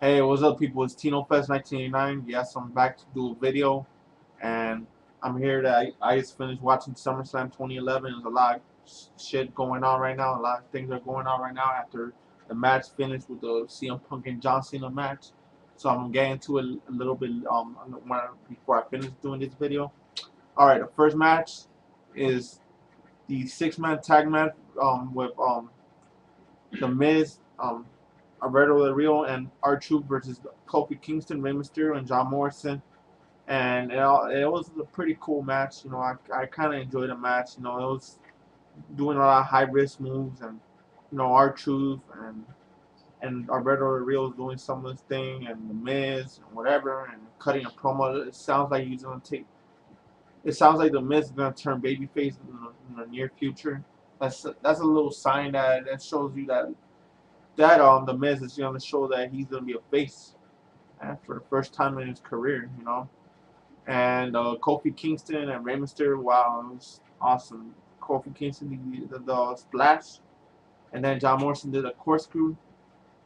Hey, what's up, people? It's Tino Fest 1989. Yes, I'm back to do a video, and I'm here that I just finished watching SummerSlam 2011. There's a lot of shit going on right now. A lot of things are going on right now after the match finished with the CM Punk and John Cena match. So I'm gonna get into it a little bit before I finish doing this video. All right, the first match is the six-man tag match with the Miz, Alberto Del Rio, and R-Truth versus Kofi Kingston, Rey Mysterio, and John Morrison. And it was a pretty cool match. You know, I kind of enjoyed the match. You know, it was doing a lot of high risk moves, and you know, R-Truth and Alberto Del Rio was doing some of this thing, and the Miz and whatever, and cutting a promo. It sounds like he's gonna take. It sounds like the Miz is gonna turn babyface in the near future. That's a little sign that shows you that the Miz is gonna show that he's gonna be a face for the first time in his career, you know. And Kofi Kingston and Rey Mysterio, wow, it was awesome. Kofi Kingston did the splash, and then John Morrison did a corkscrew,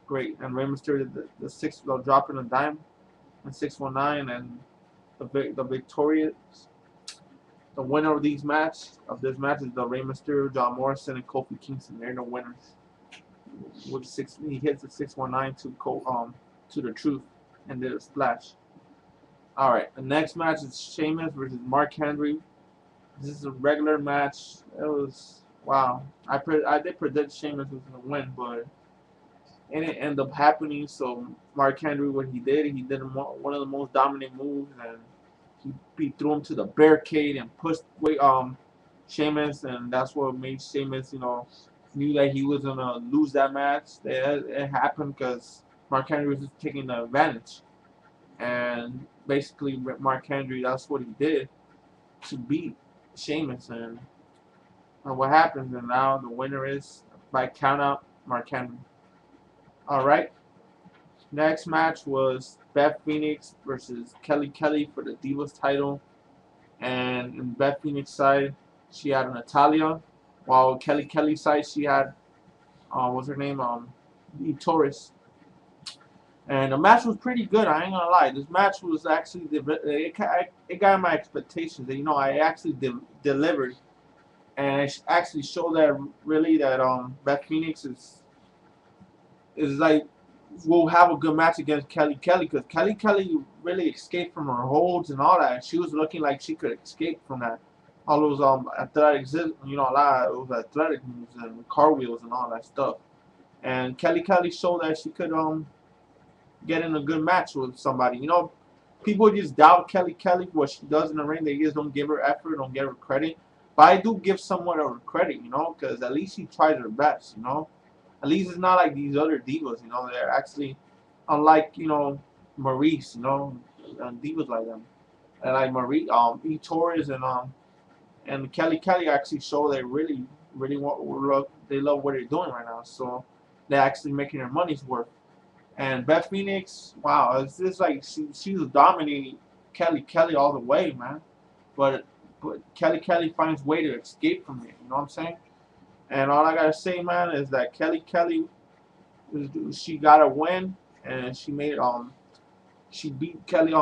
great. And Rey Mysterio did the drop in a dime, and 619, and the victorious, the winner of this match is the Rey Mysterio, John Morrison, and Kofi Kingston. They're the winners. With he hits the 619 to the truth and did a splash. All right, the next match is Sheamus versus Mark Henry. This is a regular match. It was wow. I did predict Sheamus was gonna win, but it didn't end up happening. So Mark Henry, what he did one of the most dominant moves, and he threw him to the barricade and pushed Sheamus, and that's what made Sheamus, you know, knew that he was gonna lose that match. It happened because Mark Henry was just taking the advantage, and basically Mark Henry, that's what he did to beat Sheamus, and what happens? And now the winner is by count out Mark Henry. All right. Next match was Beth Phoenix versus Kelly Kelly for the Divas title, and in Beth Phoenix side she had Natalia, while Kelly Kelly's side she had what's her name, Torres. And the match was pretty good. I ain't gonna lie. This match was actually it got my expectations. You know, I actually delivered, and it actually showed that really that Beth Phoenix is like will have a good match against Kelly Kelly, because Kelly Kelly really escaped from her holds and all that. And she was looking like she could escape from that. All those athletic, you know, a lot of those athletic moves and car wheels and all that stuff. And Kelly Kelly showed that she could get in a good match with somebody. You know, people just doubt Kelly Kelly, what she does in the ring. They just don't give her effort, don't give her credit. But I do give somewhat of her credit, you know, because at least she tries her best, you know. At least it's not like these other divas, you know. They're actually, unlike, you know, Maurice, you know, and divas like them. And like Marie, E. Torres and Kelly Kelly actually show they really they love what they're doing right now. So they're actually making their money's worth. And Beth Phoenix, wow, it's just like she was dominating Kelly Kelly all the way, man. But Kelly Kelly finds way to escape from it. You know what I'm saying? And all I gotta say, man, is that Kelly Kelly, she got a win, and she made she beat Kelly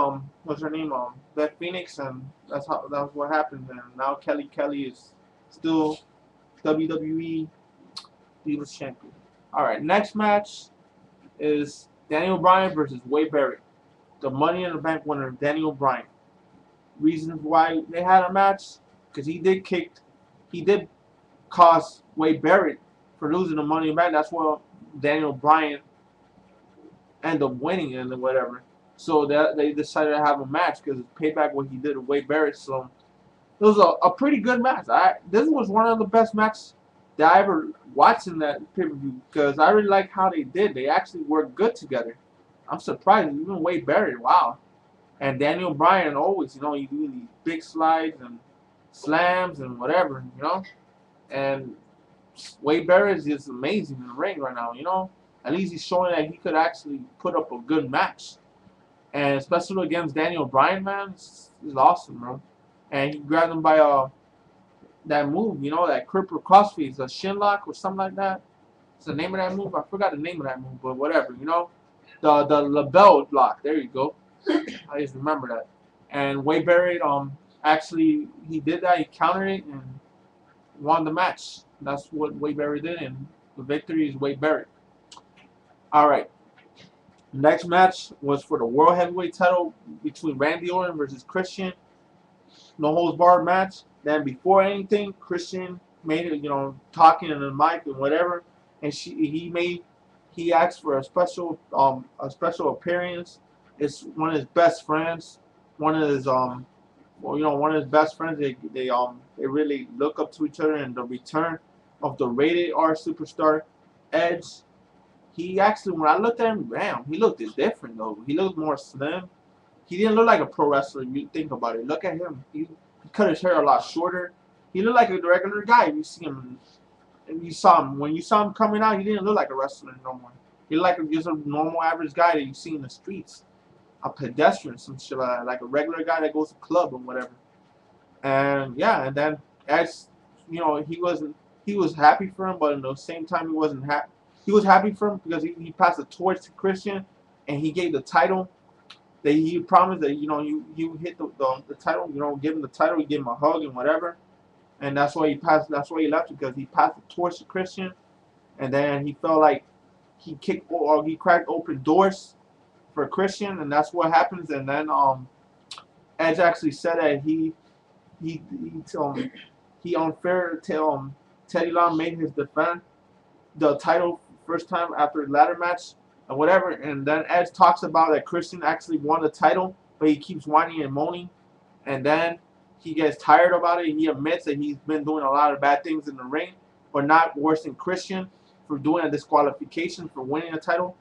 what's her name, Beth Phoenix, and that's what happened. And now Kelly Kelly is still WWE Divas Champion. All right, next match is Daniel Bryan versus Wade Barrett, the Money in the Bank winner, Daniel Bryan. Reasons why they had a match, because he did cost Wade Barrett for losing the Money in the Bank. That's why Daniel Bryan ended up winning and whatever. So they decided to have a match because it's payback what he did to Wade Barrett. So it was a pretty good match. This was one of the best matches that I ever watched in that pay-per-view, because I really like how they did. They actually worked good together. I'm surprised. Even Wade Barrett, wow. And Daniel Bryan always, you know, you do these big slides and slams and whatever, you know. And Wade Barrett is just amazing in the ring right now, you know. At least he's showing that he could actually put up a good match. And especially against Daniel Bryan, man, it's awesome, bro. And he grabbed him by that move, you know, that cripple crossface, a shin lock or something like that. It's the name of that move. I forgot the name of that move, but whatever, you know. the label lock. There you go. I just remember that. And Wade Barrett actually he did that. He countered it and won the match. That's what Wade Barrett did, and the victory is Wade Barrett. All right. Next match was for the World Heavyweight title between Randy Orton versus Christian. No holds barred match. Then before anything, Christian made it, talking in the mic and whatever, and he asked for a special appearance. It's one of his best friends, one of his one of his best friends. They really look up to each other, and the return of the rated R superstar Edge. He actually, when I looked at him, damn, he looked different though. He looked more slim. He didn't look like a pro wrestler. You think about it. Look at him. He cut his hair a lot shorter. He looked like a regular guy. If you see him, and you saw him when you saw him coming out, he didn't look like a wrestler no more. He looked like just a normal average guy that you see in the streets, a pedestrian, some shit like a regular guy that goes to club or whatever. And yeah, and then as he was happy for him, but at the same time he wasn't happy. He was happy for him because he passed the torch to Christian, and he gave the title. That he promised that you hit the title, give him the title, you give him a hug and whatever, and that's why he passed. That's why he left, because he passed the torch to Christian, and then he felt like he cracked open doors for Christian, and that's what happens. And then Edge actually said that he unfair to Teddy Long made his defend the title first time after a ladder match and whatever, and then Edge talks about that Christian actually won the title, but he keeps whining and moaning, and then he gets tired about it, and he admits that he's been doing a lot of bad things in the ring, but not worse than Christian for doing a disqualification for winning a title,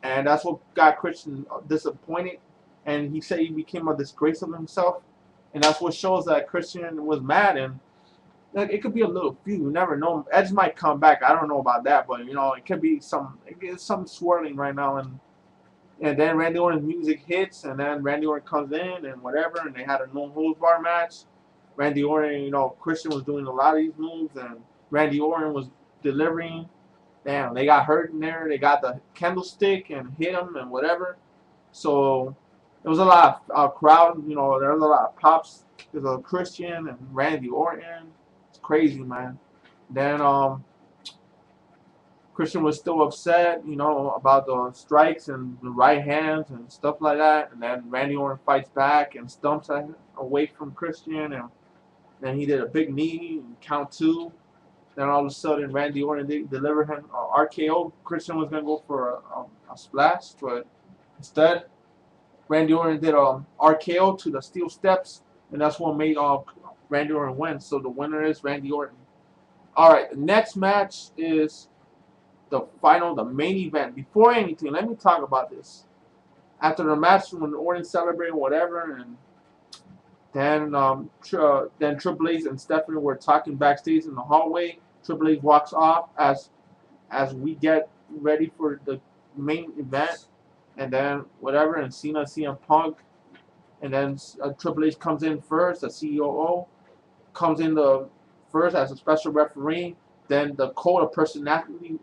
and that's what got Christian disappointed, and he said he became a disgrace of himself, and that's what shows that Christian was mad. And like, it could be a little feud. You never know. Edge might come back. I don't know about that, but it could be some swirling right now. And then Randy Orton's music hits, and then Randy Orton comes in and whatever, and they had a no holds bar match. Randy Orton, Christian was doing a lot of these moves, and Randy Orton was delivering. Damn, they got hurt in there. They got the candlestick and hit him and whatever. So there was a lot of crowd. There was a lot of pops because of Christian and Randy Orton. Crazy, man. Then Christian was still upset, about the strikes and the right hands and stuff like that. And then Randy Orton fights back and stumps away from Christian, and then he did a big knee and count 2. Then all of a sudden Randy Orton delivered him RKO. Christian was gonna go for a splash, but instead Randy Orton did a RKO to the steel steps, and that's what made Randy Orton wins. So the winner is Randy Orton. Alright, the next match is the main event. Before anything, let me talk about this. After the match, when Orton celebrated whatever, and then Triple H and Stephanie were talking backstage in the hallway. Triple H walks off as we get ready for the main event, and then whatever, and Cena, CM Punk, and then Triple H comes in first, the COO. Comes in first as a special referee. Then the code of personality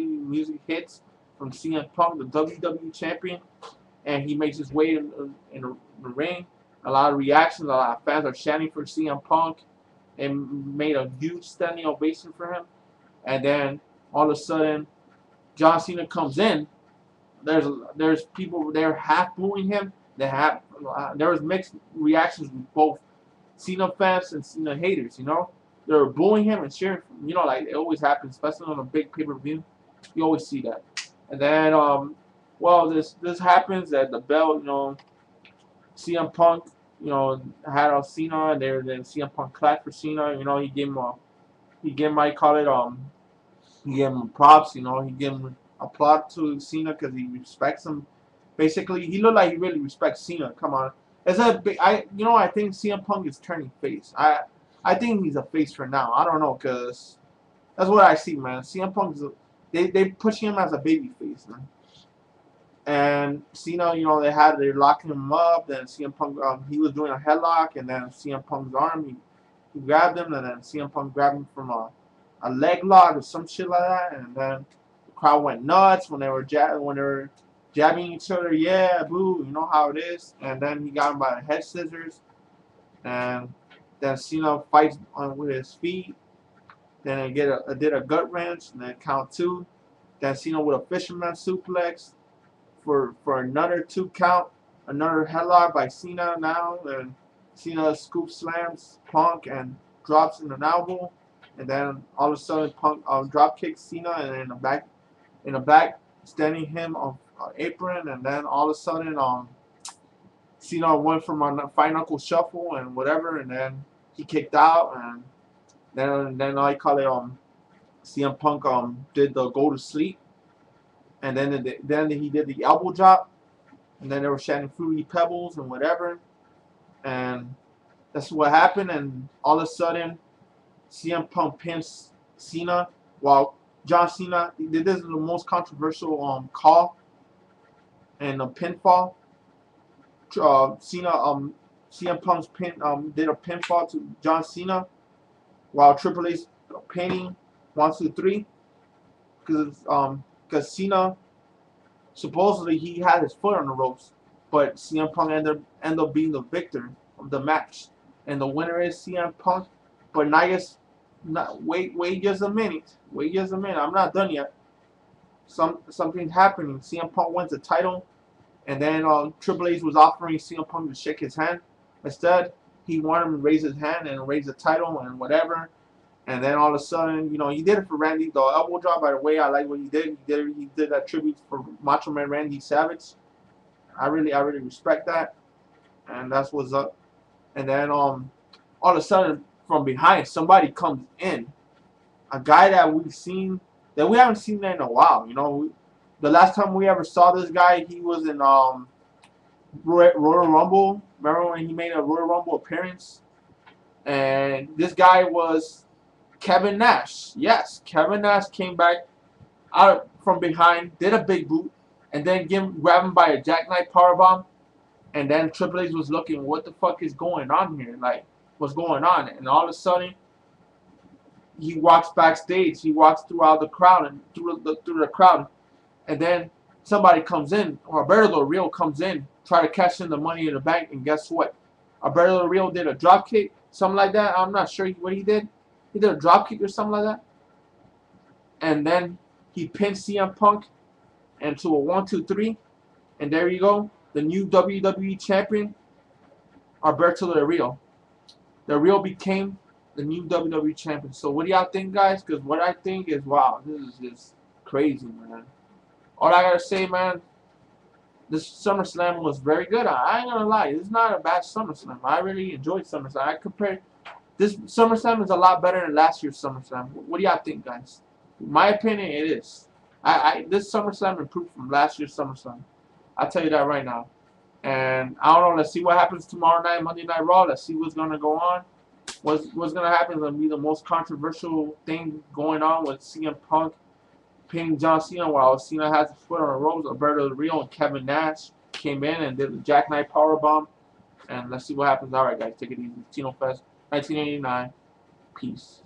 music hits from CM Punk, the WWE champion, and he makes his way in the ring. A lot of reactions, a lot of fans are chanting for CM Punk, and made a huge standing ovation for him. And then all of a sudden, John Cena comes in. There's people there half booing him. There was mixed reactions with both Cena fans and Cena haters, They were booing him and cheering, like it always happens, especially on a big pay-per-view. You always see that. And then, this happens at the bell, CM Punk, had on Cena, and then CM Punk clapped for Cena. He gave him props. He gave him applaud to Cena because he respects him. Basically, he looked like he really respects Cena. Come on. I think CM Punk is turning face. I think he's a face for now. I don't know, cause that's what I see, man. CM Punk they push him as a baby face, man. And Cena, they're locking him up. Then CM Punk, he was doing a headlock, and then CM Punk's arm, he grabbed him, and then CM Punk grabbed him from a leg lock or some shit like that, and then crowd went nuts when they were jabbing each other. Yeah, boo, you know how it is. And then he got him by the head scissors. And then Cena fights with his feet. Then they did a gut wrench, and then count 2. Then Cena with a fisherman suplex for another 2 count. Another headlock by Cena now, and Cena scoop slams Punk and drops in an elbow, and then all of a sudden Punk drop kicks Cena, and then in the back standing him on apron, and then all of a sudden Cena went from a five knuckle shuffle and whatever, and then he kicked out, and then I call it CM Punk did the go to sleep, and then he did the elbow drop. And then they were shouting Fruity Pebbles and whatever. And that's what happened. And all of a sudden, CM Punk pins Cena. While John Cena, this is the most controversial call and a pinfall. CM Punk's did a pinfall to John Cena, while Triple H pinning 1, 2, 3. Because Cena, supposedly he had his foot on the ropes, but CM Punk ended up being the victor of the match, and the winner is CM Punk. But wait just a minute. Wait just a minute. I'm not done yet. Something's happening. CM Punk wins the title, and then Triple H was offering CM Punk to shake his hand. Instead, he wanted him to raise his hand and raise the title and whatever. And then all of a sudden, you know, he did it for Randy. The elbow drop, by the way, I like what he did. He did that tribute for Macho Man Randy Savage. I really respect that. And that's what's up. And then all of a sudden, from behind, somebody comes in. A guy that we haven't seen in a while. You know, the last time we ever saw this guy, he was in Royal Rumble. Remember when he made a Royal Rumble appearance? And this guy was Kevin Nash. Yes, Kevin Nash came back out from behind, did a big boot, and then grabbed him by a jackknife powerbomb. And then Triple H was looking, what the fuck is going on here? Like, what's going on? And all of a sudden, he walks backstage. He walks throughout the crowd and through the crowd, and then somebody comes in. Alberto Del Rio comes in, try to cash in the Money in the Bank, and guess what? Alberto Del Rio did a drop kick, something like that. I'm not sure what he did. He did a drop kick or something like that. And then he pinned CM Punk into a 1, 2, 3. And there you go. The new WWE champion, Alberto Del Rio. Del Rio became the new WWE champion. So what do y'all think, guys? Because what I think is, wow, this is just crazy, man. All I gotta say, man, this SummerSlam was very good. I ain't gonna lie. It's not a bad SummerSlam. I really enjoyed SummerSlam. This SummerSlam is a lot better than last year's SummerSlam. What do y'all think, guys? In my opinion, it is. This SummerSlam improved from last year's SummerSlam. I'll tell you that right now. And I don't know. Let's see what happens tomorrow night, Monday Night Raw. Let's see what's gonna go on. What's gonna happen is gonna be the most controversial thing going on with CM Punk pinning John Cena while Cena has his foot on the ropes. Alberto Del Rio and Kevin Nash came in and did the jackknife powerbomb. And let's see what happens. All right, guys, take it easy. Tino Fest 1989. Peace.